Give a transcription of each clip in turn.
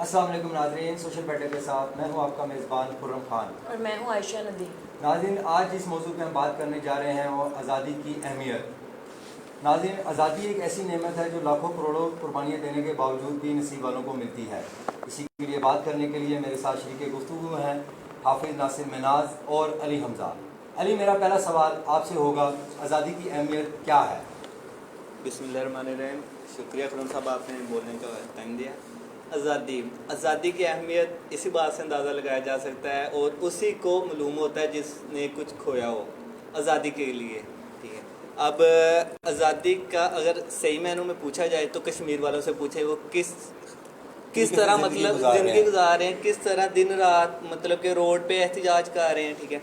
अस्सलाम वालेकुम नाज़रीन, सोशल बैटल के साथ मैं हूं आपका मेज़बान खुर्रम खान और मैं हूँ आयशा नदी। नाज़रीन, आज जिस मौजू पे हम बात करने जा रहे हैं वो आज़ादी की अहमियत। नाज़रीन, आज़ादी एक ऐसी नेमत है जो लाखों करोड़ों कुर्बानियाँ देने के बावजूद भी नसीब वालों को मिलती है। इसी के लिए बात करने के लिए मेरे साथ शरीके गुफ्तगू हैं हाफिज़ नासिर मिनाज और अली हमज़ा। अली, मेरा पहला सवाल आपसे होगा, आज़ादी की अहमियत क्या है? बिस्मिल्लाहिर्रहमानिर्रहीम। शुक्रिया खुरम साहब, आपने बोलने का टाइम दिया। आज़ादी की अहमियत इसी बात से अंदाज़ा लगाया जा सकता है और उसी को मालूम होता है जिसने कुछ खोया हो आज़ादी के लिए। ठीक है, अब आज़ादी का अगर सही मायनों में पूछा जाए तो कश्मीर वालों से पूछे वो किस तरह मतलब ज़िंदगी गुजार रहे हैं, किस तरह दिन रात मतलब कि रोड पे एहतजाज कर रहे हैं। ठीक है,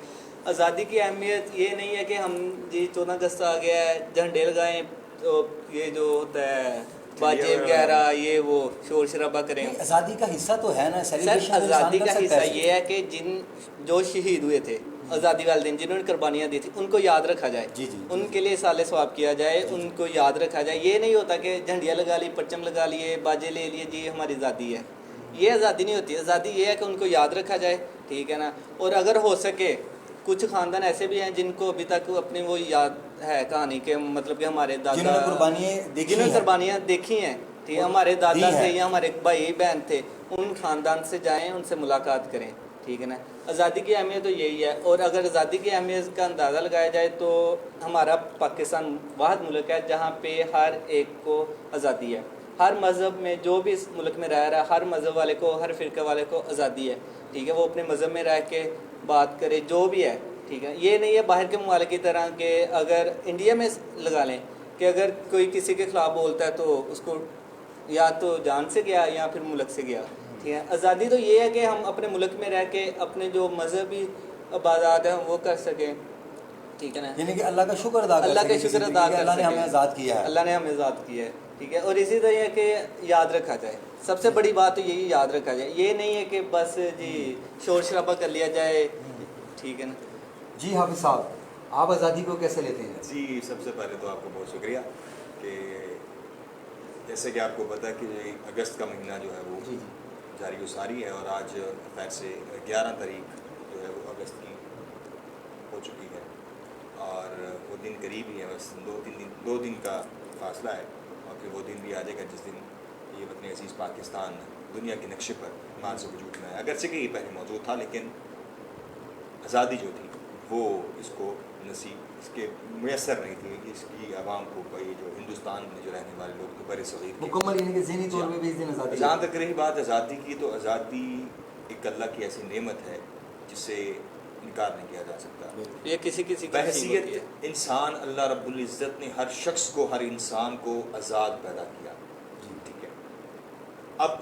आज़ादी की अहमियत ये नहीं है कि हम जी 14 अगस्त आ गया है झंडे लगाएं तो ये जो होता है बाजे वगैरह ये वो शोर शराबा करें। आज़ादी का हिस्सा तो है ना, सर आज़ादी का हिस्सा ये है कि जो शहीद हुए थे आज़ादी वाले दिन, जिन्होंने कुर्बानियाँ दी थी, उनको याद रखा जाए। जी, उनके लिए साले सवाब किया जाए, उनको याद रखा जाए। ये नहीं होता कि झंडियाँ लगा ली, परचम लगा लिए, बाजे ले लिए, जी हमारी आज़ादी है। ये आज़ादी नहीं होती। आज़ादी ये है कि उनको याद रखा जाए। ठीक है ना। और अगर हो सके, कुछ ख़ानदान ऐसे भी हैं जिनको अभी तक अपनी वो याद है कहानी के मतलब कि हमारे दादा जिन्होंने कुर्बानियाँ देखी हैं, ठीक है, हमारे दादा थे या हमारे भाई बहन थे, उन ख़ानदान से जाएं, उनसे मुलाकात करें। ठीक है ना। आज़ादी की अहमियत तो यही है। और अगर आज़ादी की अहमियत का अंदाज़ा लगाया जाए तो हमारा पाकिस्तान वाहिद मुल्क है जहाँ पे हर एक को आज़ादी है। हर मज़हब में जो भी इस मुल्क में रह रहा है, हर मज़हब वाले को, हर फ़िरक़े वाले को आज़ादी है। ठीक है, वो अपने मज़हब में रह के बात करे जो भी है। ठीक है, ये नहीं है बाहर के ममालिक की तरह के अगर इंडिया में लगा लें कि अगर कोई किसी के ख़िलाफ़ बोलता है तो उसको या तो जान से गया या फिर मुल्क से गया। ठीक है, आज़ादी तो ये है कि हम अपने मुल्क में रह के अपने जो मजहबी इबादत है वो कर सकें। ठीक है ना, यानी कि अल्लाह का शुक्र अदा कर अल्लाह का शुक्र अदा कर अल्लाह ने हमें आज़ाद किया है। अल्लाह ने हमें आज़ाद किया है। ठीक है, और इसी तरह कि याद रखा जाए, सबसे बड़ी बात तो यही याद रखा जाए। ये नहीं है कि बस जी शोर शराबा कर लिया जाए। ठीक है ना। जी हाफिज़ साहब, आप आज़ादी को कैसे लेते हैं? जी, सबसे पहले तो आपको बहुत शुक्रिया कि जैसे कि आपको पता है कि अगस्त का महीना जो है वो जी जारी सारी है और आज खैर से 11 तारीख जो है वो अगस्त की हो चुकी है और वो दिन करीब ही है। बस दो दिन का फासला है और फिर वो दिन भी आ जाएगा जिस दिन ये वतन अजीज़ पाकिस्तान दुनिया के नक्शे पर मान से वजूद में है। अगरचे कि ये पहले मौजूद था लेकिन आज़ादी जो थी वो इसको नसीब इसके मैसर नहीं थी। इसकी आवाम को कोई जो हिंदुस्तान में जो रहने वाले लोग थे बड़े सग़ीर मुकम्मल यानी कि ज़हनी तौर पे भी इस दिन आज़ादी। जहाँ तक रही बात आज़ादी की, तो आज़ादी एक अल्लाह की ऐसी नेमत है जिसे इनकार नहीं किया जा सकता। ये किसी बहैसियत इंसान अल्लाह रब्बुल इज़्ज़त ने हर शख्स को, हर इंसान को आज़ाद पैदा किया। ठीक है, अब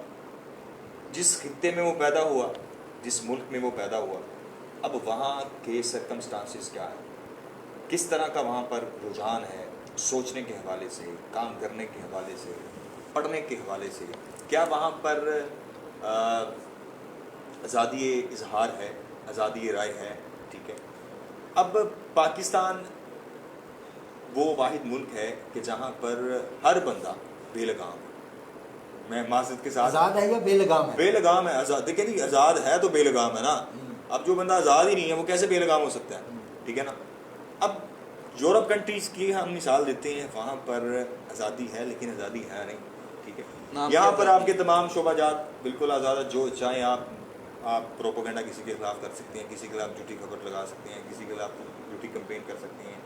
जिस खित्ते में वो पैदा हुआ, जिस मुल्क में वो पैदा हुआ, अब वहाँ के सर्कमस्टांसिस क्या है, किस तरह का वहाँ पर रुझान है सोचने के हवाले से, काम करने के हवाले से, पढ़ने के हवाले से, क्या वहाँ पर आज़ादी इजहार है, आज़ादी राय है। ठीक है, अब पाकिस्तान वो वाहिद मुल्क है कि जहाँ पर हर बंदा बेलगाम, मैं माज़रत के साथ, आज़ाद है या बेलगाम है? बेलगाम है। आज़ाद देखिए नहीं, आज़ाद है तो बेलगाम है ना। अब जो बंदा आज़ाद ही नहीं है वो कैसे बेलगाम हो सकता है? ठीक है ना। अब यूरोप कंट्रीज़ की हम मिसाल देते हैं, वहाँ पर आज़ादी है लेकिन आज़ादी है नहीं। ठीक है, यहाँ पर आपके तमाम शोबाजात बिल्कुल आज़ाद है। जो चाहे आप प्रोपोगंडा किसी के खिलाफ कर सकते हैं, किसी के खिलाफ झूठी खबर लगा सकते हैं, किसी के खिलाफ झूठी कंपेन कर सकते हैं।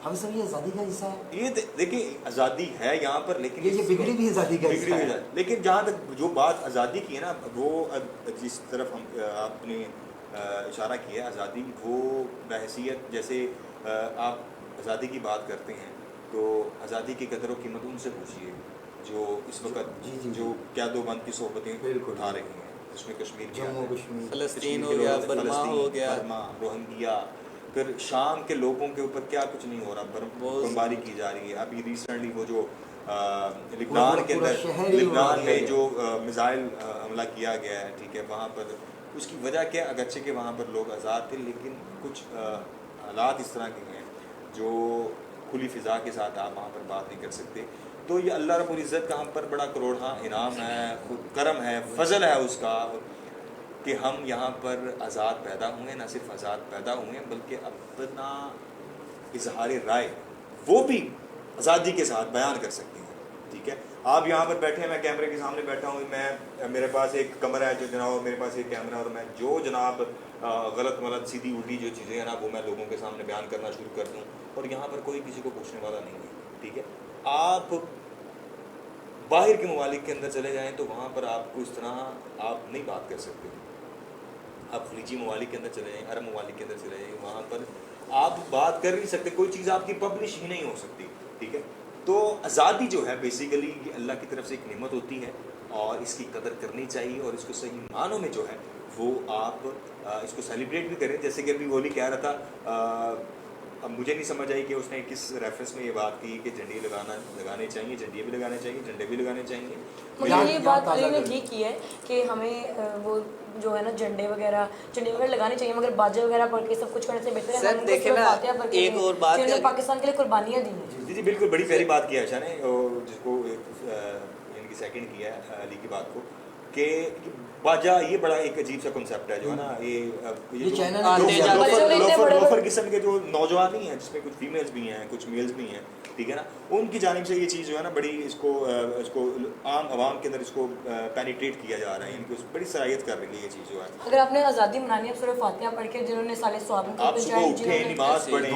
हम सब ये आज़ादी का हिस्सा है। ये देखिए आज़ादी है यहाँ पर, लेकिन ये बिगड़ी भी आज़ादी का हिस्सा है। लेकिन जहाँ तक जो बात आज़ादी की है ना, वो जिस तरफ हम आपने इशारा किया है, आज़ादी वो बहैसियत जैसे आप आज़ादी की बात करते हैं तो आज़ादी की कदर व कीमत उनसे पूछिए जो इस वक्त जो क़यादोबंद की सोहबतें उठा रही हैं, जिसमें कश्मीर फ़लस्तीन हो गया, बर्मा हो गया, रोहिंग्या, फिर शाम के लोगों के ऊपर क्या कुछ नहीं हो रहा, बमबारी की जा रही है। अभी रिसेंटली वो जो लिबनान के अंदर, लिबनान में जो मिसाइल हमला किया गया है, ठीक है, वहाँ पर उसकी वजह क्या, अगरचे कि वहाँ पर लोग आज़ाद थे लेकिन कुछ हालात इस तरह के हैं जो खुली फ़िज़ा के साथ आप वहाँ पर बात नहीं कर सकते। तो ये अल्लाह रब्बुल इज़्ज़त का हम पर बड़ा करोड़ा इनाम है, करम है, फजल है उसका कि हम यहाँ पर आज़ाद पैदा हुए। ना सिर्फ आज़ाद पैदा हुए बल्कि अपना इजहार राय वो भी आज़ादी के साथ बयान कर सकते हैं। ठीक है, आप यहाँ पर बैठे हैं, मैं कैमरे के सामने बैठा हूँ, मैं मेरे पास एक कमरा है जो जनाब, मेरे पास एक कैमरा, और मैं जो जनाब गलत मलत सीधी उल्टी जो चीज़ें हैं ना वो मैं लोगों के सामने बयान करना शुरू कर दूँ, और यहाँ पर कोई किसी को पूछने वाला नहीं है। ठीक है, आप बाहर के ममालिक के अंदर चले जाएँ तो वहाँ पर आपको इस तरह आप नहीं बात कर सकते। आप खलीजी ममालिक के अंदर चले जाएँ, अरब ममालिक के अंदर चले जाएँ, वहाँ पर आप बात कर नहीं सकते, कोई चीज़ आपकी पब्लिश ही नहीं हो सकती। ठीक है, तो आज़ादी जो है बेसिकली ये अल्लाह की तरफ से एक नेमत होती है और इसकी कदर करनी चाहिए, और इसको सही मानों में जो है वो आप इसको सेलिब्रेट भी करें। जैसे कि अभी वोली कह रहा था, अब मुझे नहीं समझ आई कि उसने किस रेफरेंस में ये बात की कि झंडे लगाने चाहिए, झंडे भी लगाने चाहिए, झंडे भी लगाने चाहिए। मुझे ये बात अली ने ठीक की है कि हमें वो जो है ना झंडे वगैरह लगाने चाहिए, मगर बाजे वगैरह पढ़ के सब कुछ करने से बेहतर है सर देखे ना, एक और बात जिन्होंने पाकिस्तान के लिए कुर्बानियाँ दी हैं। जी बिल्कुल, बड़ी प्यारी बात की है आयशा ने, जिसको इनकी सेकंड किया है अली की बात को, कि बाजा ये बड़ा एक अजीब सा कॉन्सेप्ट है जो है ना, ये लोफर किस्म के जो नौजवान ही हैं, जिसमें कुछ फीमेल्स भी हैं कुछ मेल्स भी हैं, ठीक है ना, उनकी जानिब से ये चीज़ जो है ना बड़ी इसको आम आवाम के अंदर इसको पेनिट्रेट किया जा रहा है, इनको बड़ी सराहियत कर रही है ये चीज़ जो है। अगर आपने आज़ादी मनानी है, सूरह फातिहा पढ़ के जिन्होंने साले स्वाब आप सुबह उठे, नमाज पढ़ें,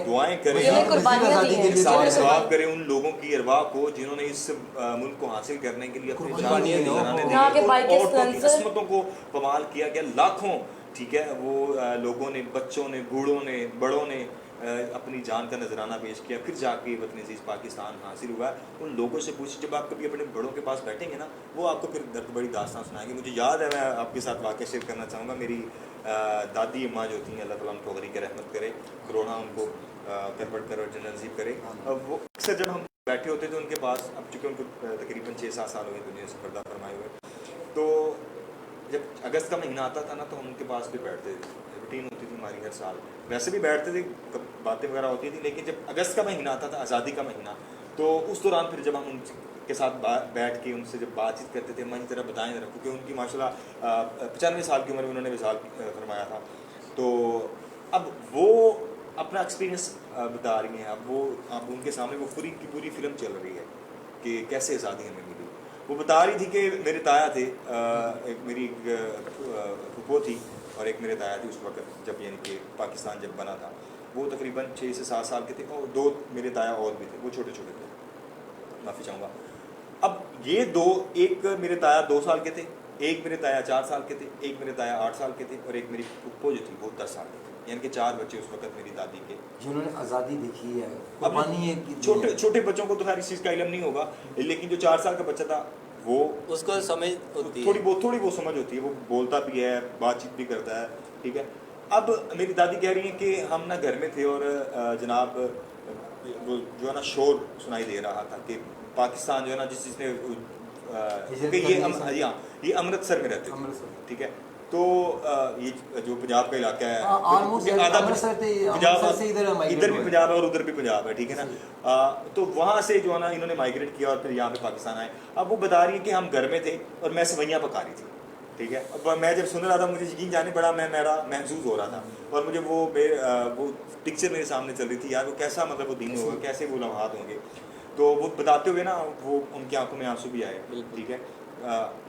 दुआएं करें, सवाब करें उन लोगों की अरवाह को जिन्होंने इस मुल्क को हासिल करने के लिए अपनी किस्मतों को कमाल किया गया। लाखों, ठीक है, वो लोगों ने, बच्चों ने, बूढ़ों ने, बड़ों ने अपनी जान का नजराना पेश किया, फिर जाके वतन अज़ीज़ पाकिस्तान हासिल हुआ। उन लोगों से पूछ, जब आप कभी अपने बड़ों के पास बैठेंगे ना, वो आपको फिर दर्द बड़ी दास्तान सुनाएंगे। मुझे याद है, मैं आपके साथ वाक़या शेयर करना चाहूँगा, मेरी दादी अम्मा जो थी, अल्लाह ताला उनको गनी के रहमत करे, कोरोना उनको करबट कर और जन्नत नसीब करे। वो अक्सर जब हम बैठे होते थे उनके पास, अब चूँकि उनको तकरीबन 6-7 साल हुए दुनिया से पर्दा फरमाए हुए, तो जब अगस्त का महीना आता था ना तो हम उनके पास भी बैठते थे, रूटीन होती थी हमारी हर साल, वैसे भी बैठते थे, बातें वगैरह होती थी, लेकिन जब अगस्त का महीना आता था, आज़ादी का महीना, तो उस दौरान फिर जब हम उनके साथ बैठ के उनसे जब बातचीत करते थे, मैं जरा बताएं जरा, क्योंकि उनकी माशाल्लाह 95 साल की उम्र में उन्होंने विसाल फरमाया था, तो अब वो अपना एक्सपीरियंस बता रही हैं। अब उनके सामने वो पूरी की पूरी फिल्म चल रही है कि कैसे आज़ादी हमें मिली। वो बता रही थी कि मेरे ताया थे, एक मेरी फूफो थी और एक मेरे ताया थे उस वक्त, जब यानी कि पाकिस्तान जब बना था, वो तकरीबन 6 से 7 साल के थे, और 2 मेरे ताया और भी थे, वो छोटे छोटे थे, माफ़ी चाहूँगा। अब ये दो, एक मेरे ताया 2 साल के थे, एक मेरे ताया 4 साल के थे, एक मेरे ताया 8 साल के थे, और एक मेरी फूफो जो थी वो 10 साल के थे, यानी कि 4 बच्चे उस वक्त मेरी दादी के, जिन्होंने आज़ादी देखी है। अब छोटे बच्चों को तो खैर इस चीज़ का इल्म नहीं होगा, लेकिन जो 4 साल का बच्चा था वो उसको समझ होती है, थोड़ी बहुत समझ होती है, वो बोलता भी है, बातचीत भी करता है, ठीक है। अब मेरी दादी कह रही हैं कि हम ना घर में थे और जनाब वो जो है ना शोर सुनाई दे रहा था कि पाकिस्तान जो है ना, जिसने ये अमृतसर में रहते थे, ठीक है, तो ये जो पंजाब का इलाका है, इधर भी पंजाब है और उधर भी पंजाब है, ठीक है ना, तो वहाँ से जो है ना इन्होंने माइग्रेट किया और फिर यहाँ पे पाकिस्तान आए। अब वो बता रही है कि हम घर में थे और मैं सवैयाँ पका रही थी, ठीक है। अब मैं जब सुन रहा था मुझे यकीन जाने पड़ा, मेरा महसूस हो रहा था, और मुझे वो पिक्चर मेरे सामने चल रही थी, यार वो कैसा मतलब वो दिन होगा, कैसे वो लम्हात होंगे। तो वो बताते हुए ना वो उनकी आंखों में आंसू भी आए, ठीक है।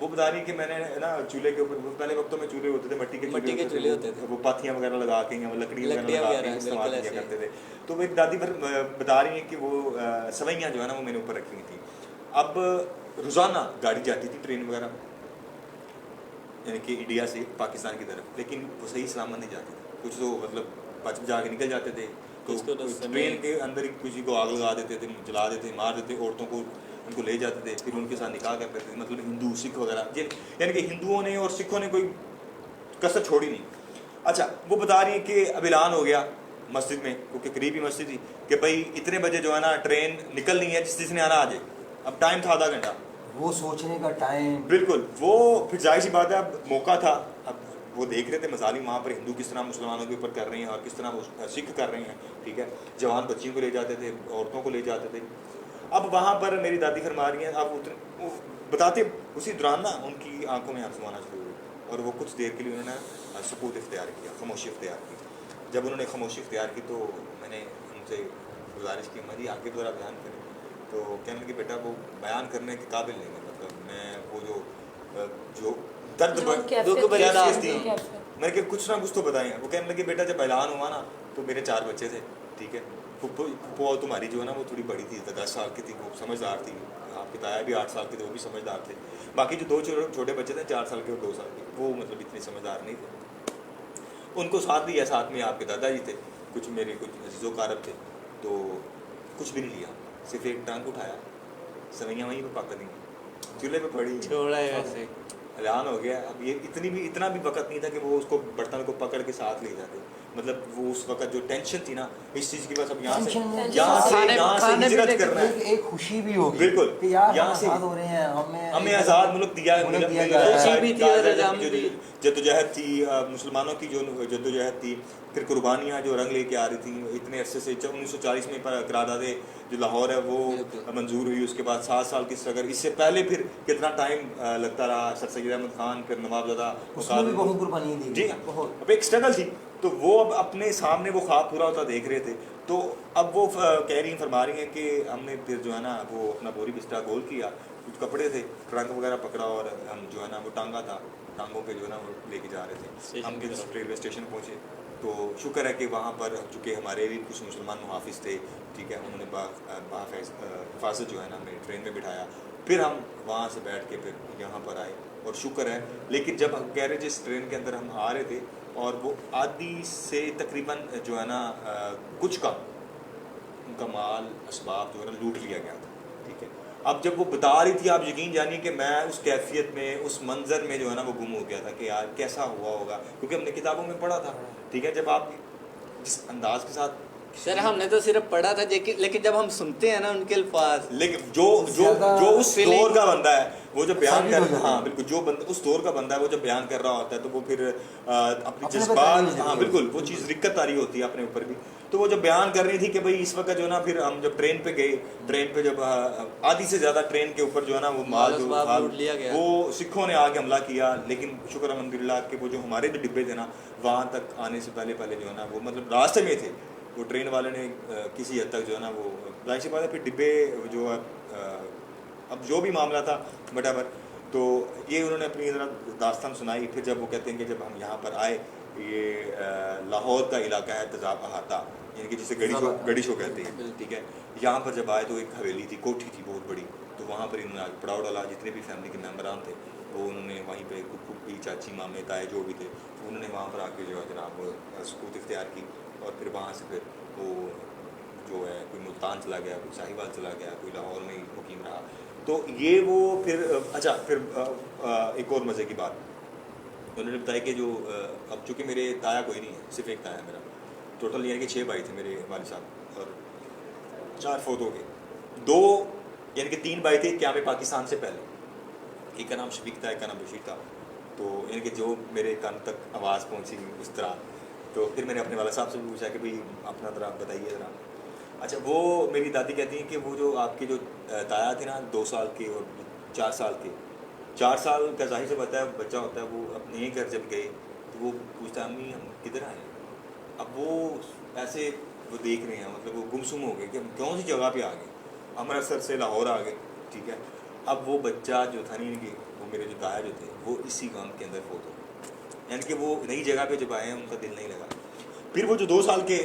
वो बता रही कि मैंने ना चूल्हे के ऊपर, पहले वक्तों में चूल्हे होते थे, मट्टी के चूल्हे होते थे, वो पाथियाँ वगैरह लगा के या लकड़ियाँ वगैरह इस्तेमाल किया करते थे। तो मेरी दादी बता रही है कि वो सवैयाँ जो है ना वो मैंने ऊपर रखी हुई थी। अब रोज़ाना गाड़ी जाती थी, ट्रेन वगैरह, यानी कि इंडिया से पाकिस्तान की तरफ, लेकिन वो सही सलामत नहीं जाती थी, कुछ तो मतलब बच जा के निकल जाते थे, तो ट्रेन के अंदर ही किसी को आग लगा देते थे, जला देते, मार देते, औरतों को उनको ले जाते थे, फिर उनके साथ निकाह करते थे, मतलब हिंदू सिख वगैरह, यानी कि हिंदुओं ने और सिखों ने कोई कसर छोड़ी नहीं। अच्छा, वो बता रही है कि अब ऐलान हो गया मस्जिद में, क्योंकि करीब ही मस्जिद थी, कि भाई इतने बजे जो है ना ट्रेन निकलनी है, जिसने आना आ जाए। अब टाइम था आधा घंटा, वो सोचने का टाइम, बिल्कुल। वो फिर जाहिर सी बात है, अब मौका था, अब वो देख रहे थे मजालिम वहाँ पर हिंदू किस तरह मुसलमानों के ऊपर कर रहे हैं और किस तरह वो सिख कर रहे हैं, ठीक है। जवान बच्चियों को ले जाते थे, औरतों को ले जाते थे। अब वहाँ पर मेरी दादी फरमा रही हैं, अब वो बताते उसी दौरान ना उनकी आंखों में आंसू आना शुरू हुए और वो कुछ देर के लिए उन्होंने सुकूत इख्तियार किया, खामोशी इख्तियार की। जब उन्होंने खामोशी इख्तियार की तो मैंने उनसे गुजारिश की, मरी आगे दोबारा बयान करें। तो कहने लगे बेटा वो बयान करने के काबिल नहीं है, मतलब मैं वो जो दर्द दुख भरी कैफियत थी, कैफियत। मैंने कहा कुछ ना कुछ तो बताएं। वो कहने लगे बेटा जब ऐलान हुआ ना तो मेरे 4 बच्चे थे, ठीक है। फुप्पो तुम्हारी जो है ना वो थोड़ी बड़ी थी, 10 साल की थी, वो समझदार थी। आपके ताया भी 8 साल के थे, वो भी समझदार थे। बाकी जो 2 छोटे बच्चे थे 4 साल के और 2 साल के, वो मतलब इतने समझदार नहीं थे। उनको साथ लिया, साथ में आपके दादाजी थे, कुछ मेरे कुछ अजीज़ो कारब थे, तो कुछ भी नहीं लिया, सिर्फ एक टांग उठाया, सवैयाँ वहीं पर पक दी, चूल्हे पे पड़ी, छोड़ा है ऐसे। ऐलान हो गया। अब ये इतना भी वक्त नहीं था कि वो उसको बर्तन को पकड़ के साथ ले जाते, मतलब वो उस वक्त जो टेंशन थी ना इस चीज़ की, बस अब यहाँ से हिजरत करना है, एक खुशी भी होगी बिल्कुल कि यार यहाँ हम से आज़ाद हो रहे हैं, हमें आज़ाद मुल्क दिया जा रहा है। जद्दोजहद थी, मुसलमानों की जो जद्दोजहद थी, फिर कुर्बानियाँ जो रंग लेके आ रही थी इतने अरसे से। जब 1940 में करारदादे जो लाहौर है वो मंजूर हुई, उसके बाद 7 साल की स्ट्रगल, इससे पहले फिर कितना टाइम लगता रहा, सर सैयद अहमद खान, फिर नवाबजादा, उसमें भी बहुत कुर्बानी दी जी बहुत। अब एक स्ट्रगल थी, तो वो अब अपने सामने वो ख्वाब पूरा होता देख रहे थे। तो अब वो कह रही फरमा रही हैं कि हमने फिर जो है ना वो अपना बोरी बिस्तरा गोल किया, कुछ कपड़े थे, ट्रंक वगैरह पकड़ा और हम जो है ना वो टांगा था, टांगों पे जो है ना वो लेके जा रहे थे। हम जिस रेलवे स्टेशन पहुँचे तो शुक्र है कि वहाँ पर चूँकि हमारे भी कुछ मुसलमान मुहाफिज थे, ठीक है, उन्होंने हिफाजत जो है ना हमें ट्रेन में बिठाया, फिर हम वहाँ से बैठ के फिर यहाँ पर आए और शुक्र है। लेकिन जब हम कह रहे जिस ट्रेन के अंदर हम आ रहे थे और वो आधी से तकरीबन जो है ना कुछ का उनका माल असबाब जो है ना लूट लिया गया था, ठीक है। अब जब वो बता रही थी, आप यकीन जानिए कि मैं उस कैफियत में, उस मंजर में जो है ना वो गुम हो गया था कि यार कैसा हुआ होगा, क्योंकि हमने किताबों में पढ़ा था, ठीक है। जब आप जिस अंदाज के साथ सर हमने तो सिर्फ पढ़ा था, लेकिन जब हम सुनते हैं ना उनके अल्फाज, लेकिन जो उस दौर का बंदा है वो जब बयान कर, हाँ बिल्कुल, जो बंदा उस दौर का बंदा है वो जब बयान कर रहा होता है तो वो फिर अपनी जज्बात, हाँ बिल्कुल, वो चीज़ दिक्कत आ रही होती है अपने ऊपर भी। तो वो जब बयान कर रही थी कि भाई इस वक्त जो है ना, फिर हम जब ट्रेन पे गए, ट्रेन पे जब आधी से ज़्यादा ट्रेन के ऊपर जो है ना वो माल जो लूट लिया गया, वो सिखों ने आके हमला किया। लेकिन शुक्र अल्हम्दुलिल्लाह कि वो जो हमारे जो डिब्बे थे ना, वहाँ तक आने से पहले जो है ना वो मतलब रास्ते में थे, वो ट्रेन वाले ने किसी हद तक जो है ना वो जाहिर सी बात है फिर डिब्बे जो है अब जो भी मामला था बराबर, तो ये उन्होंने अपनी तरह दास्तान सुनाई। फिर जब वो कहते हैं कि जब हम यहाँ पर आए, ये लाहौर का इलाका है तजाब अहाता, यानी कि जिसे गड़ी शो कहते हैं, ठीक है। यहाँ पर जब आए तो एक हवेली थी, कोठी थी बहुत बड़ी, तो वहाँ पर इन्होंने पड़ाव डाला। जितने भी फैमिली के मेम्बरान थे वो उन्होंने वहीं पर फूफी, चाची, मामे, ताए जो भी थे, उन्होंने वहाँ पर आके जो है जनाब सुकूत इख्तियार की। और फिर वहाँ से फिर वो जो है कोई मुल्तान चला गया, कोई साहिवाल चला गया, कोई लाहौर में मुकीम रहा। तो ये वो फिर अच्छा, फिर एक और मज़े की बात उन्होंने बताया कि जो अब चूँकि मेरे ताया कोई नहीं है, सिर्फ एक ताया मेरा, टोटल यानी कि 6 भाई थे मेरे वालिद साहब और 4 फोत हो गए। 2 यानी कि 3 भाई थे क्या में पाकिस्तान से पहले, एक का नाम शफीक था, एक का नाम बशीर था। तो यानी कि जो मेरे कान तक आवाज़ पहुँची उस तरह, तो फिर मैंने अपने वाला साहब से पूछा कि भाई अपना ज़रा बताइए ज़रा। अच्छा, वो मेरी दादी कहती हैं कि वो जो आपके जो ताया थे ना 2 साल के और 4 साल के, 4 साल का जाहिर से बच्चा होता है, वो अपने घर जब गए तो वो पूछता अम्मी हम किधर आए। अब वो ऐसे वो देख रहे हैं, मतलब वो गुमसुम हो गए कि हम कौन सी जगह पे आ गए, अमृतसर से लाहौर आ गए, ठीक है। अब वो बच्चा जो था नहीं कि वो मेरे जो ताया जो थे वो इसी गाँव के अंदर फोत हो, यानी कि वो नई जगह पे जब आए हैं उनका दिल नहीं लगा। फिर वो जो 2 साल के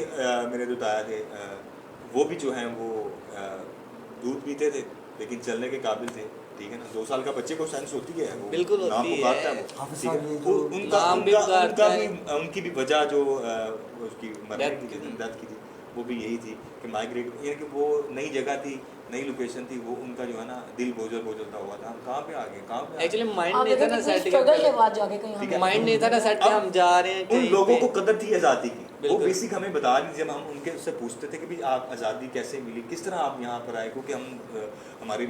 मेरे जो ताया थे वो भी जो हैं वो दूध पीते थे लेकिन चलने के काबिल थे, ठीक है ना। 2 साल का बच्चे को सेंस होती है, वो बिल्कुल नाम होती पुकारता है। है वो, हाफिज़ ठीक साहब ये है। जो उनकी भी वजह जो उसकी मरने की डेथ की थी वो भी यही थी कि माइग्रेट, यानी कि वो नई जगह थी, नई लोकेशन थी, वो उनका जो है ना दिल बोझलता हुआ था, हम कहाँ पे आ गए, कहाँ पे एक्चुअली माइंड आप नहीं था देखो ना कितनी सेट, स्ट्रगल के बाद जाके कहीं ठीक है। हम माइंड नहीं था ना सेट, हम जा रहे हैं उन कहीं लोगों पे। को कदर थी आज़ादी की, वो बिल्कुल। बेसिक हमें बता रही थी। जब हम उनके उससे पूछते थे कि भाई आप आज़ादी कैसे मिली, किस तरह आप यहाँ पर आए, क्योंकि हम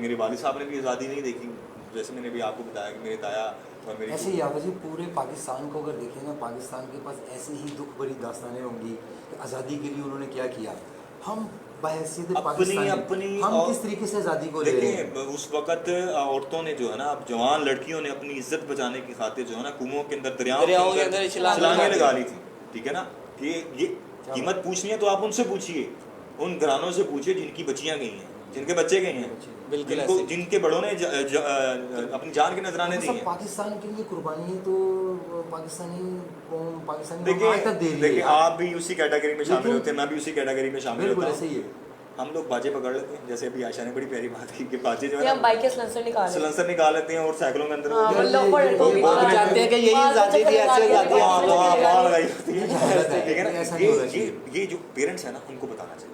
मेरे वालिद साहब ने भी आज़ादी नहीं देखी, जैसे मैंने भी आपको बताया कि मेरे ताया और मेरी ऐसे ही याद जी पूरे पाकिस्तान को अगर देखें ना, पाकिस्तान के पास ऐसी ही दुख भरी दास्तानें होंगी कि आज़ादी के लिए उन्होंने क्या किया। हम बहैसियत अपनी पाकिस्तानी हम किस तरीके से आज़ादी को ले रहे हैं? देखिए उस वक्त औरतों ने जो है ना, अब जवान लड़कियों ने अपनी इज्जत बचाने की खातिर जो है ना कुओं के अंदर दरियाओं के अंदर छलांगे लगा ली थी, ठीक है ना। कि ये कीमत पूछनी है तो आप उनसे पूछिए, उन घरानों से पूछिए जिनकी बच्चियां गई हैं, जिनके बच्चे गए हैं, बिल्कुल जिनके बड़ों ने अपनी जान के नजराने दी हैं। पाकिस्तान के लिए कुर्बानी तो पाकिस्तानी कौम पाकिस्तानी देखिए आप भी उसी कैटेगरी में शामिल होते हैं, मैं भी उसी कैटेगरी में शामिल होता हूं। सही है। हम लोग बाजे पकड़ लेते हैं, जैसे अभी आशा ने बड़ी प्यारी बात की कि बाजे जो है हम बाइक के सिलेंसर निकाल लेते हैं और साइकिलों के अंदर वो चाहते हैं कि यही आज़ादी थी, ऐसे लगाई होती है, ठीक है ना। ये जो पेरेंट्स है ना उनको बताना चाहिए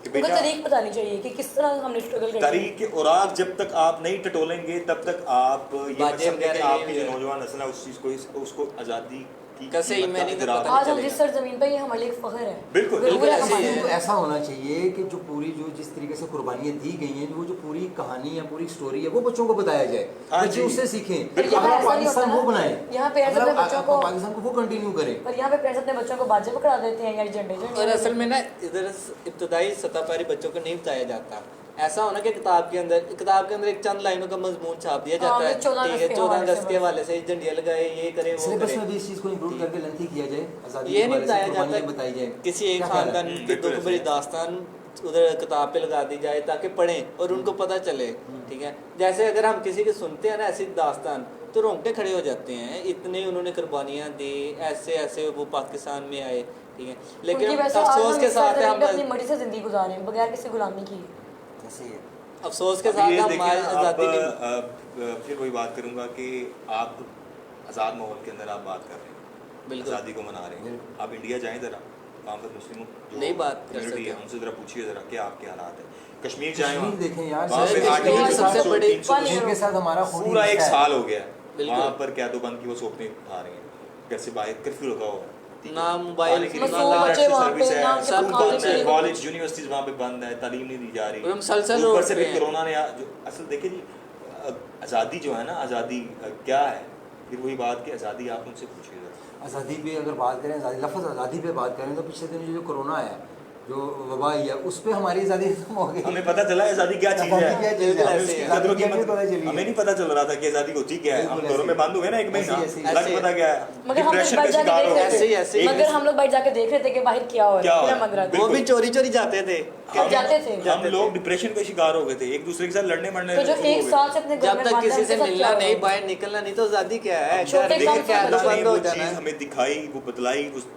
कि उनको बेटा तरीक बतानी चाहिए कि किस तरह हमने स्ट्रगल करना है। तरीके और आप जब तक आप नहीं टटोलेंगे तब तक आप ये मत समझें कि आपकी जो नौजवान नस्ल है उस चीज़ को उसको आज़ादी की कैसे कीमत का ईमानी का इदराक पता आज नहीं हम जिस चलेगा। सरजमीन पे, ये हमारे लिए एक फख्र है। बिल्कुल, बिल्कुल ऐसे हमारे ही लिए। है। तो ऐसा होना चाहिए कि जो पूरी जो जिस तरीके से कुर्बानियां दी गई हैं, वो जो पूरी कहानी या पूरी स्टोरी है वो बच्चों को बताया जाए, हाँ बच्चे जी। उससे सीखें, पर यहाँ अगला ऐसा नहीं पाकिस्तान होता वो ना। बनाए, यहाँ पे ऐसा अपने बच्चों को पाकिस्तान को वो कंटिन्यू करें। पर यहाँ पे पेरेंट्स अपने बच्चों को बाजे पकड़ा देते हैं या झंडे और असल में ना इधर इब्तदाई सतह पर ही बच्चों को नहीं बताया जाता। ऐसा होना कि किताब के अंदर एक चंद लाइनों का मजमून छाप दिया जाता है, ठीक है, 14 अगस्त के हवाले से झंडियाँ लगाए, ये करे वो सिलेबस करे। में भी इस चीज़ को इंक्लूड करके लेंथी किया जाए, आज़ादी ये के नहीं हवाले से बताया कुर्बानियां जाता बताई जाए। किसी एक क्या ख्याल है? खानदान की बिल्कुल दुख ऐसे भरी है। दास्तान उधर किताब पे लगा दी जाए ताकि पढ़ें और उनको पता चले, ठीक है। जैसे अगर हम किसी की सुनते हैं ना ऐसी दास्तान तो रोंगटे खड़े हो जाते हैं, इतने उन्होंने कुर्बानियाँ दी, ऐसे ऐसे वो पाकिस्तान में आए, ठीक है। लेकिन अफसोस के साथ हम अपनी मर्जी से जिंदगी गुजारे बगैर किसी गुलामी की। ऐसे ही है। अफसोस के अब साथ ये हम देखिए ना, आज़ादी नहीं अब फिर वही बात करूंगा कि आप आज़ाद माहौल के अंदर आप बात कर रहे हैं, बिल्कुल। आज़ादी को मना रहे हैं। आप इंडिया जाएं ज़रा, वहाँ पर मुस्लिमों जो नहीं बात कर community है सकते। उनसे ज़रा पूछिए ज़रा क्या आपके हालात है। कश्मीर जाएं, कश्मीर देखें यार, वहाँ पे कश्मीर आर्टिकल सबसे 700, बड़ी 300 कश्मीर के साथ हमारा खूनी पूरा एक रिश्ता है। साल हो गया है। बिल्कुल। वहाँ पर क्या तो बंद की वो सोपने उठा रहे हैं, घर से बाहर कर्फ्यू लगा हुआ है, ठीक है। ना मोबाइल, आने के लिए मासूम ना बच्चे वहाँ सर्विस पे, है, ना सब स्कूल खाने बंद है, पीने को कॉलेज यूनिवर्सिटीज वहाँ पे बंद है, तालीम नहीं दी जा रही। और मुसलसल ऊपर रोड से पे फिर हैं। कोरोना ने जो असल देखिए जी, आज़ादी जो है ना, आज़ादी क्या है, फिर वही बात कि आज़ादी आप उनसे पूछिए जरा। आज़ादी पे अगर बात करें, लफ्ज़ आज़ादी पे बात करें तो पिछले दिनों जो कोरोना आया, जो वबा आई है, उस पे हमारी आज़ादी खत्म हो गई। हमें पता चला आज़ादी क्या चीज़ आज़ादी क्या है, चीज़ है, हमें उसकी आज़ादी कदरों की कीमत अहमियत पता चली है। हमें नहीं पता चल रहा था कि आज़ादी होती क्या है। हम बिल्कुल घरों में बंद हो गए ना एक महीना, ऐसे ही, लग ऐसे ही। पता क्या है, मगर हम लोग डिप्रेशन बैठ के शिकार हो जाके ऐसे ही, गए। ऐसे ही। मगर हम लोग बैठ जाके देख रहे थे कि बाहर क्या हो क्या हो रहा रहा है, मंगरा वो भी चोरी चोरी जाते थे। हम जाते थे। हम लोग डिप्रेशन के शिकार हो गए थे, एक दूसरे के साथ लड़ने मरने तो जो शुरू हो एक गए साल थे। से अपने घर जब में तक बंद है, किसी से उनके साथ मिलना क्या नहीं, हो रहा है? बाहर निकलना नहीं, तो आज़ादी क्या है? छोटे घर काम के से अंदर बंद बंद वो हो चीज़ जाना है। हमें दिखाई, वो बतलाई, वो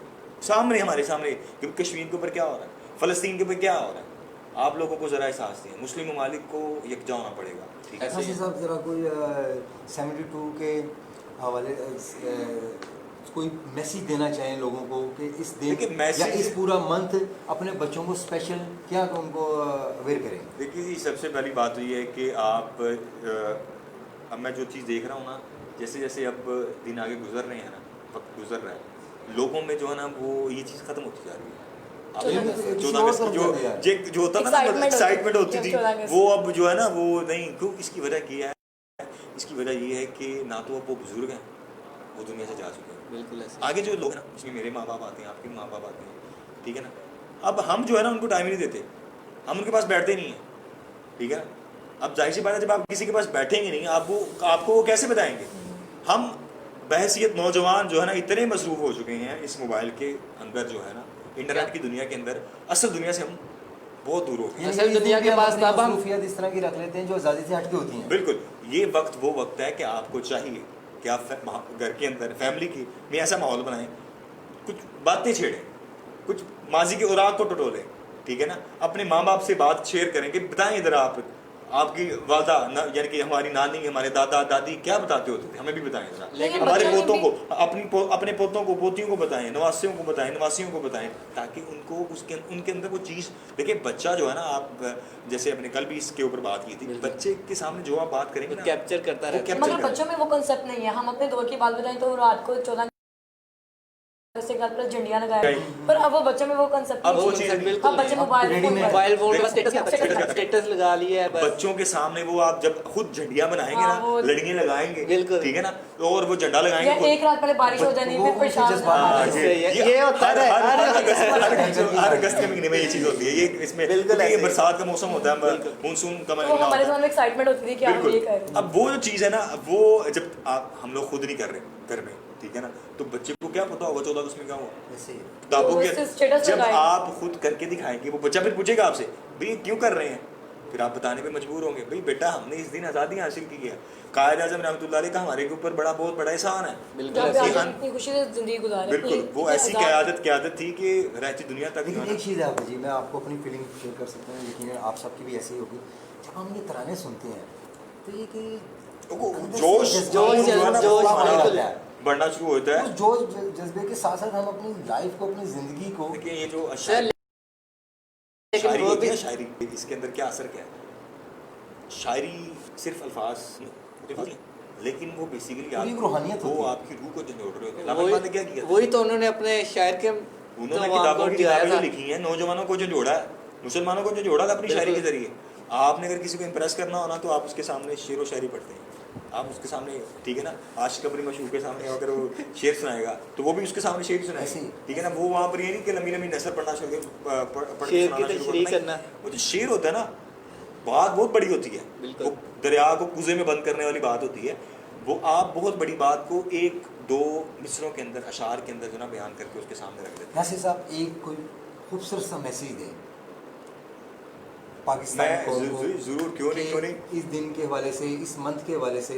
सामने हमारे सामने कि कश्मीर के ऊपर क्या हो रहा है, फ़लस्तीन के ऊपर क्या हो रहा है। आप लोगों को ज़रा एहसास दिए, मुस्लिम ममालिक को यकजा होना पड़ेगा, ठीक है। ऐसे साहब ज़रा कोई 72 के हवाले कोई मैसेज देना चाहें लोगों को कि इस दिन देखिए, या मैसेज- इस पूरा मंथ अपने बच्चों को स्पेशल क्या उनको अवेयर करें? देखिए जी, सबसे पहली बात तो ये है कि आप अब मैं जो चीज़ देख रहा हूँ ना, जैसे जैसे अब दिन आगे गुजर रहे हैं ना, वक्त गुजर रहा है, लोगों में जो है ना वो ये चीज़ ख़त्म होती जा रही है। आप 14 अगस्त की जो होता था ना, एक्साइटमेंट होती थी, वो अब जो है ना वो नहीं। क्यों? इसकी वजह क्या है? इसकी वजह ये है कि ना तो अब वो बुजुर्ग हैं, वो दुनिया से जा चुके हैं। बिल्कुल ऐसे। आगे जो लोग हैं ना, इसमें मेरे माँ बाप आते हैं, आपके माँ बाप आते हैं, ठीक है ना। अब हम जो है ना उनको टाइम नहीं देते, हम उनके पास बैठते नहीं हैं, ठीक है ना। अब जाहिर सी बात है, जब आप किसी के पास बैठेंगे नहीं, आपको वो कैसे बताएंगे। हम बहसियत नौजवान जो है ना इतने मसरूफ़ हो चुके हैं इस मोबाइल के अंदर, जो है ना इंटरनेट की दुनिया के अंदर, असल दुनिया से हम बहुत दूर हो गए। असल दुनिया के पास तब हम इस तरह की रख लेते हैं जो आज़ादी से हटके होती हैं। बिल्कुल, ये वक्त वो वक्त है कि आपको चाहिए कि आप घर के अंदर फैमिली की में ऐसा माहौल बनाएं, कुछ बातें छेड़ें, कुछ माजी के औराक को टटोलें, ठीक है ना। अपने माँ बाप से बात शेयर करें कि बताएं इधर आपकी वादा यानी कि हमारी नानी, हमारे दादा दादी क्या बताते होते थे, हमें भी बताएं जरा। लेकिन हमारे बच्चों पोतों ने को, अपने पोतों को, पोतियों को बताएं, नवासियों को बताएं, नवासियों को बताएं, ताकि उनको उनके अंदर वो चीज़। देखिए, बच्चा जो है ना, आप जैसे अपने कल भी इसके ऊपर बात की थी, बच्चे के सामने जो आप बात करेंगे ना, कैप्चर करता रहता है। मगर बच्चों में वो कंसेप्ट नहीं है। हम अपने दौर की बात बताएं तो रात को 14 अगस्त के बाद प्लस झंडियाँ लगाए, पर अब वो बच्चों में वो कंसेप्ट अब वो चीज़ बिल्कुल अब बच्चे मोबाइल फोन में स्टेटस लगा लिया है बस। बच्चों के सामने वो आप जब खुद झंडियां बनाएंगे हाँ, ना, वो- लड़ियां लगाएंगे, बिल्कुल। ठीक है ना, और वो झंडा या लगाएंगे एक रात पहले बारिश हो जानी वो फिर उनके पेशाब जज्बात हाँ, ये होता है हर अगस्त के महीने में ये चीज होती है, ये इसमें बिल्कुल क्योंकि ये ऐसे ही। बरसात का मौसम होता है, मानसून का तो महीना हमारे होता है। सामने एक्साइटमेंट होती थी कि हम ये कर रहे हैं। अब वो जो चीज़ है ना, वो जब हम लोग खुद नहीं कर रहे घर में, ठीक है ना, तो बच्चे को क्या पता होगा 14 अगस्त में क्या हुआ। ऐसे ही। तो आपको वो क्या, इससे status जब लगाए। आप खुद करके दिखाएंगे, वो बच्चा फिर पूछेगा आपसे भाई क्यों कर रहे हैं, फिर आप बताने पे मजबूर होंगे, भाई बेटा हमने इस दिन आज़ादी हासिल की है। कायद आज़म रहमतुल्लाह अलैह का हमारे के ऊपर बहुत बड़ा एहसान है। बिल्कुल जहाँ पे ऐसे ही। आज हम इतनी खुशी से जिंदगी गुजारे, बिल्कुल, इतनी- वो इतनी ऐसी आज़ाद- क़यादत थी कि रहती दुनिया तक लेकिन जो है एक चीज़ है आपको जी, मैं आपको अपनी फीलिंग शेयर कर सकता हूँ, यकीन है आप सबकी भी ऐसी ही होगी। जब हम ये तराने सुनते हैं तो ये कि वो अंदर से जोश जज्बा जोश- जो है ना, जोश वो हमारा बिल्कुल। आता है। बढ़ना शुरू होता है। उस जोश जज्बे के साथ साथ हम अपनी लाइफ को, अपनी ज़िंदगी को देखिए ये जो सर, लेकिन शायरी वो होती भी है, शायरी, इसके अंदर क्या असर क्या है। शायरी सिर्फ अल्फाज नहीं, लेकिन वो बेसिकली पूरी एक रूहानियत होती वो है। आपकी रूह को झंझोड़ रहे होते हैं। लामा ने क्या किया, वही तो उन्होंने अपने शायर के उन्होंने तो किताबों आपको की दिखाया किताबें जो था। लिखी हैं, नौजवानों को जो जोड़ा है, मुसलमानों को जो जोड़ा था अपनी शायरी के बिल्कुल। जरिए। आपने अगर किसी को इम्प्रेस करना हो ना, तो आप उसके सामने शेर व शायरी पढ़ते हैं, आप उसके सामने, ठीक है ना, आशिक अपनी मशहूर के सामने अगर वो शेर सुनाएगा तो वो भी उसके सामने शेर ही ऐसे सुनाएगा, ही। ठीक है ना। वो वहाँ पर ये नहीं कि लंबी लंबी नसर पढ़ना शुरू पढ़ शेर सुनाना की शुरू तशरीह करना। करना। वो जो शेर होता है ना, बात बहुत बड़ी होती है, बिल्कुल। वो दरिया को कुएं में बंद करने वाली बात होती है। वो आप बहुत बड़ी बात को एक दो मिसरों के अंदर, अशार के अंदर जो ना बयान करके उसके सामने रख देते हैं। नासिर साहब एक कोई खूबसूरत सा मैसेज दें पाकिस्तान मैं को, जरूर, क्यों नहीं, क्यों नहीं। इस दिन के हवाले से, इस मंथ के हवाले से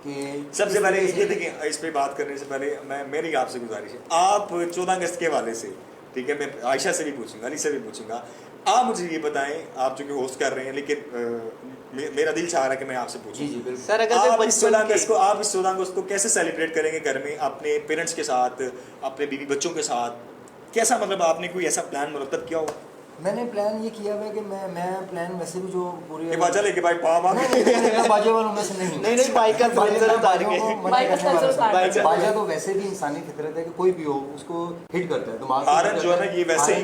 कि सबसे पहले इस ये तरीके से- देखिए, इस पे बात करने से पहले मेरी आपसे गुजारिश है, आप 14 अगस्त के हवाले से, ठीक है, मैं आयशा से भी पूछूंगा, अली से भी पूछूंगा, आप मुझे ये बताएं, आप जो कि होस्ट कर रहे हैं, लेकिन मेरा दिल चाह रहा है कि मैं आपसे पूछूं। जी जी बिल्कुल। सर अगर कोई आप इस 14 बचपन अगस्त को, आप इस 14 अगस्त को कैसे सेलिब्रेट करेंगे घर में, अपने पेरेंट्स के साथ, अपने बीवी बच्चों के साथ, कैसा, मतलब आपने कोई ऐसा प्लान मुरतब किया हो? मैंने प्लान ये किया हुआ है कि मैं प्लान वैसे भी जो पूरी ये बाजा लेके भाई पाँव नहीं, नहीं, नहीं, मैं बाजे वालों में से नहीं नहीं, बाइक का बाजे स्पॉन्सर मैं उतार बाजों के। को मना बाइक का करने वाला स्पॉन्सर उतार हूं। के। बाजा तो वैसे भी इंसानी फितरत है कि कोई भी हो उसको हिट करता है दिमाग हारन जो है ना, ये वैसे ही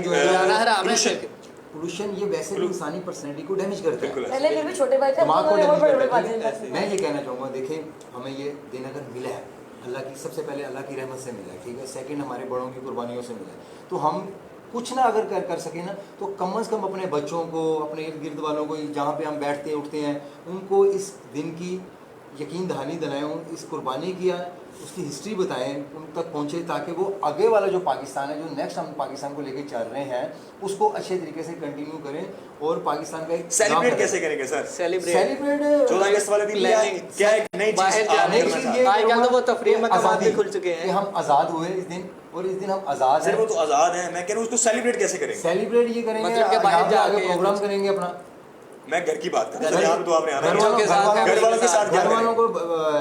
पोल्यूशन ये वैसे भी इंसानी पर्सनैलिटी को डैमेज करता है। बिल्कुल। पहले फिर भी छोटे भाई थे, अब दिमाग को तो डैमेज बड़े बड़े करता बाजे है। बजते हैं। मैं ये कहना चाहूँगा, देखें हमें ये दिन अगर मिला है अल्लाह की, सबसे पहले अल्लाह की रहमत से मिला है, ठीक है, सेकंड हमारे बड़ों की कुर्बानियों से मिला है, तो हम कुछ ना अगर कर सके ना, तो कम से कम अपने बच्चों को, अपने इर्द गिर्द वालों को, जहाँ पे हम बैठते उठते हैं, उनको इस दिन की यकीन दहानी दिलाएं, इस कुर्बानी किया, उसकी हिस्ट्री बताएं, उन तक पहुँचे, ताकि वो आगे वाला जो पाकिस्तान है, जो नेक्स्ट हम पाकिस्तान को लेके चल रहे हैं, उसको अच्छे तरीके से कंटिन्यू करें और पाकिस्तान का एक सेलिब्रेट कैसे करेंगे सर? सेलिब्रेट 14 अगस्त वाले दिन क्या एक नई बाहर चीज आप जाने करना की चाहते ये- हैं? आजकल तो वो तफरीह मकामात भी आज़ादी, खुल चुके हैं। कि हम आज़ाद हुए इस दिन, और इस दिन हम आज़ाद सर हैं। वो तो आज़ाद हैं, मैं कह रहा हूँ उसको सेलिब्रेट कैसे करेंगे? सेलिब्रेट ये करेंगे, मतलब कि बाहर यहाँ पे आगे जाके प्रोग्राम कुछ- करेंगे अपना, मैं घर की बात कर रहा घर- हूँ, यहाँ पे तो आपने आना घर है। वालों के साथ, घर वालों के साथ क्या घर वालों करेंगे? को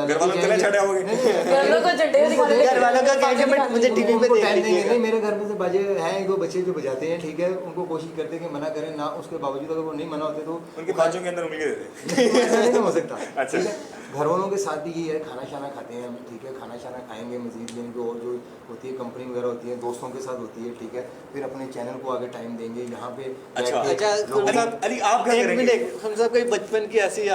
घर वालों को तले छड़े आओगे? घर वालों को झंडे दिखाने घर वालों का कहेंगे बट मुझे टीवी पे उनको देख टाइम देंगे लीजिएगा। नहीं। मेरे घर में से बाजे हैं, एक दो बच्चे जो बजाते हैं, ठीक है, उनको कोशिश करते हैं कि मना करें ना, उसके बावजूद अगर वो नहीं मना होते तो उनके बाजों के अंदर उंगली दे दे। ऐसा नहीं हो सकता। अच्छा। ठीक है, घर वालों के साथ भी ये है, खाना शाना खाते हैं हम, ठीक है, खाना शाना खाएंगे, मजीद दिन को जो होती है कंपनी वगैरह होती है, दोस्तों के साथ होती है, ठीक है, फिर अपने चैनल को आगे टाइम देंगे, यहाँ पे अच्छा। बैठ के अच्छा, लोगों थोड़ा को- अली आप क्या एक करेंगे? मिनट, हम सब कोई बचपन की ऐसी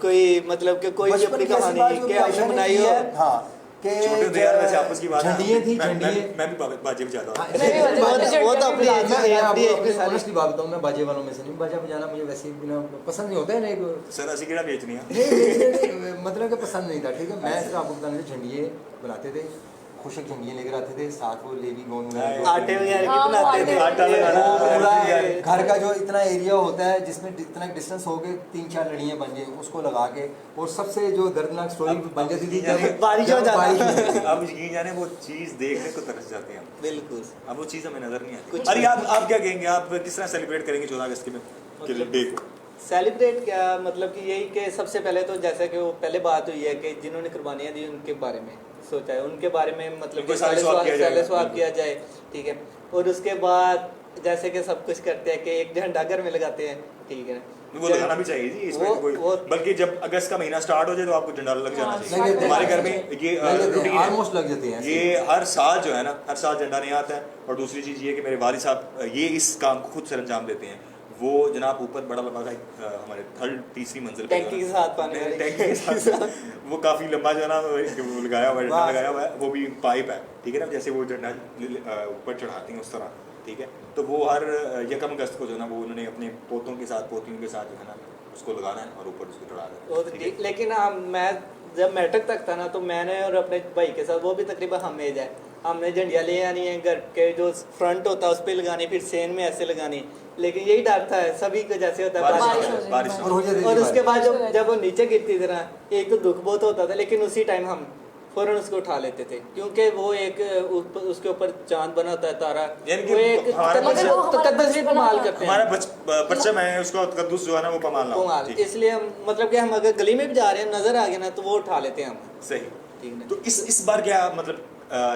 कोई मतलब कि कोई भी बचपन अपनी की ऐसी कहानी बात जो कि भी आपने आयशा ने बनाई की हो। है, हाँ, कि छोटे होते यार वैसे आपस की बात है। झंडियाँ थी, मैं झंडियाँ। मैं भी बाजे बजाता हूँ। हाँ, मैं भी बजा- वो तो अपनी मैं- एज मैं में आपको अपनी एज अपनी में सारी honestly बात बताऊँ, मैं बाजे वालों में से नहीं, बाजा बजाना मुझे वैसे भी बिना पसंद नहीं होता है ना, एक सर ऐसी कीड़ा बेचनी है। नहीं, मतलब कि पसंद नहीं था, ठीक है, मैं सिर्फ आपको बताने से झंडिये बनाते थे, खुशक झंडिये लेकर आते थे, साथ वो लेवी गोंद वगैरह आटे वगैरह की हाँ, वो बनाते थे, आटा लगाना। वो पूरा ये- घर का जो इतना एरिया होता है जिसमें इतना डिस्टेंस हो गए, 3-4 लड़ियाँ बन गई, उसको लगा के, और सबसे जो दर्दनाक स्टोरी बन जाती थी जब बारिश हो जाती बारिश थी। होती थी। अब यकीन जाने वो चीज़ देखने को तरस जाते हैं हम। बिल्कुल। अब वो चीज़ हमें नजर नहीं आती। कुछ- अरे आप क्या कहेंगे, आप किस तरह सेलिब्रेट करेंगे 14 अगस्त के डे को? सेलिब्रेट क्या मतलब कि यही कि सबसे पहले तो जैसा कि वो पहले बात हुई है कि जिन्होंने कुर्बानियाँ दी उनके बारे में सोचा है, उनके बारे में मतलब उनको कि साले स्वाब किया जाएगा। स्वाब किया जाए, ठीक है, और उसके बाद जैसे कि सब कुछ करते हैं कि एक झंडा घर में लगाते हैं, ठीक है, वो लगाना भी चाहिए जी, इसमें तो कोई बल्कि जब अगस्त का महीना स्टार्ट हो जाए तो आपको झंडा लग जाना चाहिए। हमारे घर में ये रूटीन ऑलमोस्ट लग जाते हैं ये हर साल जो है ना, हर साल झंडा नहीं आता है। और दूसरी चीज़ ये कि मेरे वालिद साहब ये इस काम को खुद से अंजाम देते हैं। वो जनाब ऊपर बड़ा लंबा हमारे तीसरी मंजिल पे टैंकी के साथ पानी वाली टैंकी के साथ वो काफ़ी लंबा जो है ना वो लगाया हुआ है, झंडा लगाया हुआ है, वो भी पाइप है, ठीक है ना, जैसे वो झंडा ऊपर चढ़ाती हैं उस तरह, ठीक है। तो वो हर यकम अगस्त को जो है ना वो उन्होंने अपने पोतों के साथ पोतियों के साथ जो है ना उसको लगाना है और ऊपर उसको चढ़ा देना है। लेकिन मैं जब मैट्रिक तक था ना तो मैंने और अपने भाई के साथ, वो भी तकरीबन हम एज है, हमने झंडियाँ ले आनी है, घर के जो फ्रंट होता है उस पर लगानी, फिर सेन में ऐसे लगानी। लेकिन यही डर था सभी को, जैसे होता है बारिश और उसके बाद जब वो नीचे गिरती थी ना, एक तो दुख बहुत होता था, लेकिन उसी टाइम हम फौरन उसको उठा लेते थे, क्योंकि वो एक उसके ऊपर चांद बना होता है, तारा, वो एक तकद्दुस भी पमाल करते हैं। हमारा बच्चा मैं उसको तकद्दुस जो है ना वो पमाल, इसलिए हम मतलब कि हम अगर गली में भी जा रहे हैं नजर आ गया ना तो वो उठा लेते हैं हम। सही, ठीक है। तो इस बार क्या मतलब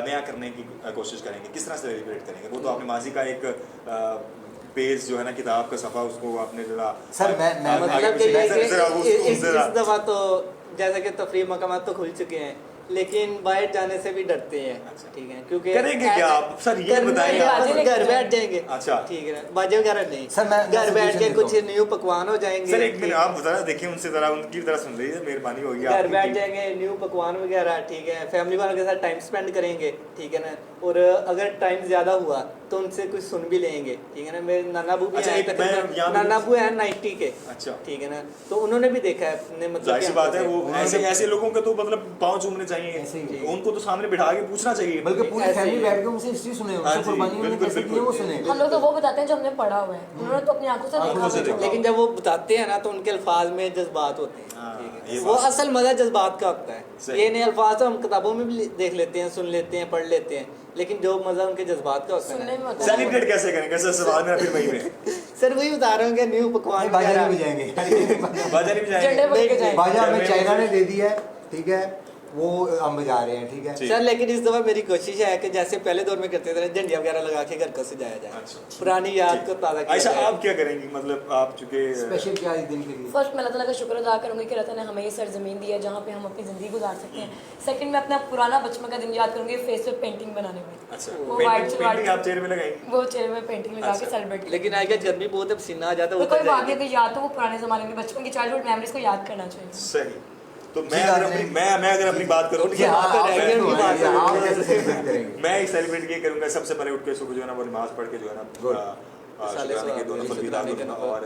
नया करने की कोशिश करेंगे, किस तरह से सेलिब्रेट करेंगे? वो तो आपने माजी का एक पेज जो है ना किताब का सफा उसको आपने जरा सर मैं मतलब कि इस दफा तो जैसा कि तफरीह मकामात तो खुल चुके हैं, लेकिन बाहर जाने से भी डरते हैं, ठीक है, क्योंकि करेंगे क्या आप सर ये बताइए? घर बैठ जाएंगे, अच्छा ठीक है, बाजे वगैरह नहीं सर, मैं घर बैठ के कुछ न्यू पकवान हो जाएंगे। सर एक मिनट आप जरा देखिए उनसे, जरा उनकी तरह सुन लीजिए, मेहरबानी होगी। घर बैठ जाएंगे, न्यू पकवान वगैरह, ठीक है, फैमिली वालों के साथ टाइम स्पेंड करेंगे, ठीक है ना, और अगर टाइम ज्यादा हुआ तो उनसे कुछ सुन भी लेंगे, ठीक है ना। मेरे नाना बू भी हैं, नाना बू हैं 90 के, अच्छा, ठीक है ना, तो उन्होंने भी देखा है अपने, मतलब जाहिर सी बात है वो ऐसे लोगों के तो मतलब पाँव चूमने चाहिए, उनको तो सामने बिठा के पूछना चाहिए, बल्कि पूरी फैमिली बैठ के उनसे हिस्ट्री सुने, उनसे कुर्बानी उन्होंने कैसे की है वो सुने। हम लोग तो वो बताते हैं जो हमने पढ़ा हुआ है, उन्होंने तो अपनी आंखों से देखा। लेकिन जब वो बताते हैं ना तो उनके अल्फाज में जज्बात होते हैं, वो असल मजा जज्बात का होता है। ये नए अल्फाज तो हम किताबों में भी देख लेते हैं, सुन लेते हैं, पढ़ लेते हैं, लेकिन जो मजा उनके जज्बात का होता है। सेलिब्रेट कैसे करेंगे सर? सवाल मेरा फिर वही में सर वही बता रहा हूँ कि न्यू पकवान बाजार में जाएंगे, बाजार में जाएंगे, बाजार में चाइना ने दे दिया है, ठीक है, वो हम बजा रहे हैं, ठीक है सर। लेकिन इस दफा मेरी कोशिश है कि जैसे पहले दौर में करते थे झंडिया वगैरह लगा के घर को सजाया जाए, पुरानी याद को ताज़ा किया जाए। आप क्या करेंगी, मतलब आप चुके स्पेशल क्या इस दिन के लिए? फर्स्ट मैं अल्लाह ताला का शुक्र अदा करूंगी कि अल्लाह ताला ने हमें ये सरजमीन दी है जहाँ पे हम अपनी ज़िंदगी गुजार सकते हैं। सेकंड मैं अपना पुराना बचपन का दिन याद करूंगी फेस पे पेंटिंग बनाने में। अच्छा, वो पेंटिंग आप चेहरे में लगाएंगी? वो चेहरे में पेंटिंग लगा के सेलिब्रेट। लेकिन आज गर्मी बहुत है, पसीना आ जाता है, कोई बात नहीं, अगर याद तो वो पुराने ज़माने में बचपन की चाइल्डहुड मेमोरीज को याद करना चाहिए। सही। तो मैं अगर अपनी बात करूँ, मैं सेलिब्रेट ये करूँगा, सबसे पहले उठ के सुबह जो है ना वो नमाज पढ़ के जो है ना शुक्राने के 2 नफल विदा करूँगा और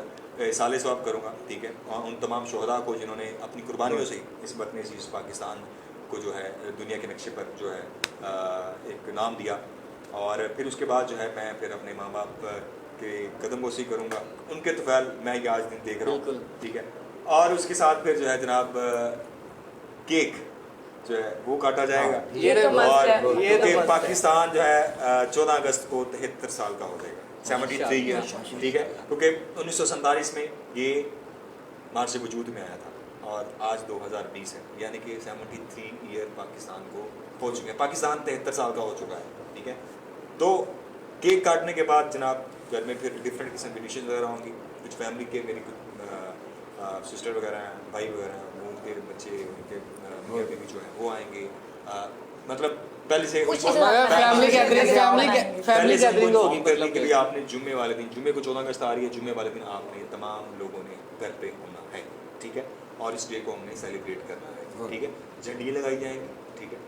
साले सवाब करूँगा, ठीक है। और उन तमाम शोहदा को जिन्होंने अपनी कुर्बानियों से इस वतन अज़ीज़ पाकिस्तान को जो है दुनिया के नक्शे पर जो है एक नाम दिया। और फिर उसके बाद जो है मैं फिर अपने माँ बाप के कदमबोसी करूँगा, उनके तफ़ैल मैं ये आज दिन देख रहा हूँ, ठीक है। और उसके साथ फिर जो है जनाब केक जो है वो काटा जाएगा। और ये पाकिस्तान जो है 14 अगस्त को 73 साल का हो जाएगा, 73 ईयर, ठीक है, क्योंकि 1947 में ये मार्च वजूद में आया था और आज 2020 है, यानी कि 73 ईयर पाकिस्तान को हो चुके हैं। पाकिस्तान 73 साल का हो चुका है, ठीक है। तो केक काटने के बाद जनाब घर में फिर डिफरेंट किस्म की डिशेज वगैरह होंगी, कुछ फैमिली के, मेरी कुछ सिस्टर वगैरह हैं, भाई वगैरह हैं, उनके बच्चे, उनके मियाँ बीवी जो है वो आएंगे, मतलब पहले से फैमिली गैदरिंग होगी, करने के लिए आपने जुम्मे वाले दिन, जुम्मे को 14 अगस्त आ रही है, जुम्मे वाले दिन आपने तमाम लोगों ने घर पे होना है, ठीक है। और इस डे को हमने सेलिब्रेट करना है, ठीक है। झंडी लगाई जाएंगी, ठीक है,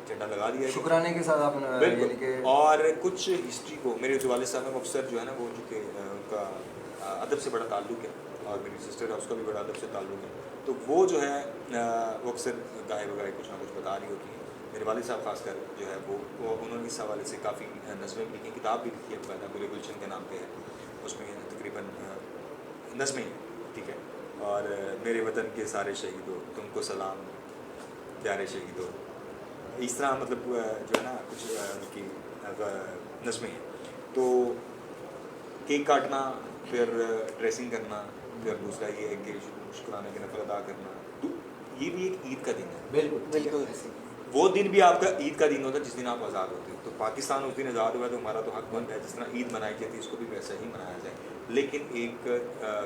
झंडा लगा दिया शुक्राने के साथ आप बिल्कुल। और कुछ हिस्ट्री को, मेरे जो वालिद साहब अफसर जो है ना वो चूँकि उनका अदब से बड़ा ताल्लुक़ है और मेरी सिस्टर है उसका भी बड़ा अदब से ताल्लुक़ है, तो वो जो है वो अक्सर गाय वगैरह कुछ ना कुछ बता रही होती है। मेरे वालिद साहब खासकर जो है वो उन्होंने इस हवाले से काफ़ी नज़में लिखी, किताब भी लिखी है, पैदा गुल गुलशन के नाम पे है, उसमें तकरीबन नज़में हैं, ठीक है। और मेरे वतन के सारे शहीदों तुमको सलाम प्यारे शहीदों, इस तरह मतलब जो है ना कुछ उनकी नज़में हैं। तो केक काटना, फिर ड्रेसिंग करना, फिर दूसरा ये है कि शुक्राने के नफल अदा करना, तो ये भी एक ईद का दिन है। बिल्कुल वो दिन भी आपका ईद का दिन होता है जिस दिन आप आज़ाद होते हो। तो पाकिस्तान उस दिन आज़ाद हुआ तो हमारा तो हक बनता है जिस तरह ईद मनाई जाती है इसको भी वैसा ही मनाया जाए। लेकिन एक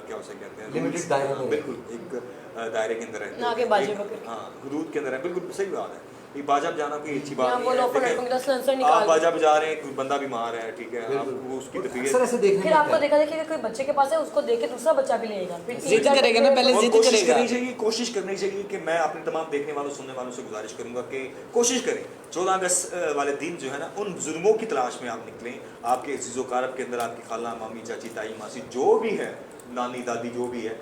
क्या उसे कहते हैं, Limited दायरे में। बिल्कुल एक दायरे के अंदर रहते ना कि बाजे पकड़ के। हाँ, हुदूद के अंदर है, बिल्कुल सही बात है। ये बाजा बजाना कोई अच्छी बात यहाँ नहीं वो है। लोफर देखें, लड़कों की तरह सलेंसर आप निकाल बाजा बजा रहे हैं, कोई बंदा बीमार है, ठीक है, आप वो उसकी अक्सर तबीयत ऐसे देखने फिर में आपको आता है। देखा देखिए कोई बच्चे के पास है, उसको देख के दूसरा बच्चा भी लेगा, फिर तीन जिद चार करेगा ना, बच्चे- पहले और जिद कोशिश करेगा। करनी चाहिए, कोशिश करनी चाहिए कि मैं अपने तमाम देखने वालों सुनने वालों से गुजारिश करूंगा कि कोशिश करें 14 अगस्त वाले दिन जो है ना, उन बुजुर्गों की तलाश में आप निकलें। आपके अज़ीज़ो कारब के अंदर आपकी खाला, मामी, चाची, ताई, मासी जो भी है, नानी, दादी जो भी है,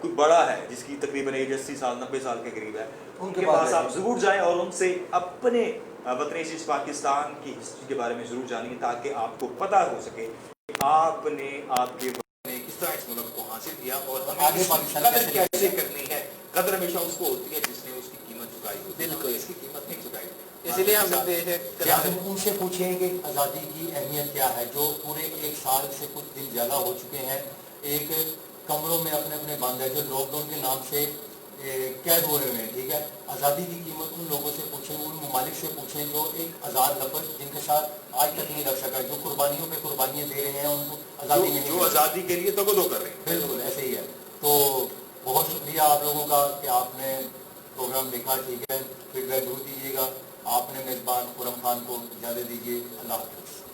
कोई बड़ा है जिसकी तकरीबन एज 80 साल 90 साल के करीब है, उनके पास आप ज़रूर जाएं और उनसे अपने वतन अज़ीज़ पाकिस्तान की हिस्ट्री के बारे में ज़रूर जानिए, ताकि आपको पता हो सके कि आपने आपके ने किस तरह इस मुल्क को हासिल किया और हमें आगे इसकी पाकिस्तान कदर कैसे कैसे करनी है। कदर हमेशा उसको होती है जिसने उसकी कीमत चुकाई होती है, बिल्कुल। इसकी कीमत नहीं चुकाई। इसलिए हम हम उनसे पूछें कि आज़ादी की अहमियत क्या है, जो पूरे एक साल से कुछ दिन ज़्यादा हो चुके हैं एक कमरों में अपने अपने बंद है, जो लॉकडाउन के नाम से कैद हुए हुए हैं, ठीक है। आज़ादी की कीमत उन लोगों से पूछें, उन ममालिक से पूछें जो एक आज़ाद लफ्ज़ जिनके साथ आज तक नहीं रख सका, जो कुर्बानियों पे कुर्बानियाँ दे रहे हैं, उनको आज़ादी नहीं जो मिली। आज़ादी के लिए तगदो कर रहे हैं। बिल्कुल ऐसे ही है। तो बहुत शुक्रिया आप लोगों का कि आपने प्रोग्राम देखा, ठीक है। फीडबैक जरूर दीजिएगा। आपने मेज़बान खुरम खान को इजाज़त दीजिए। अल्लाह हाफ़िज़।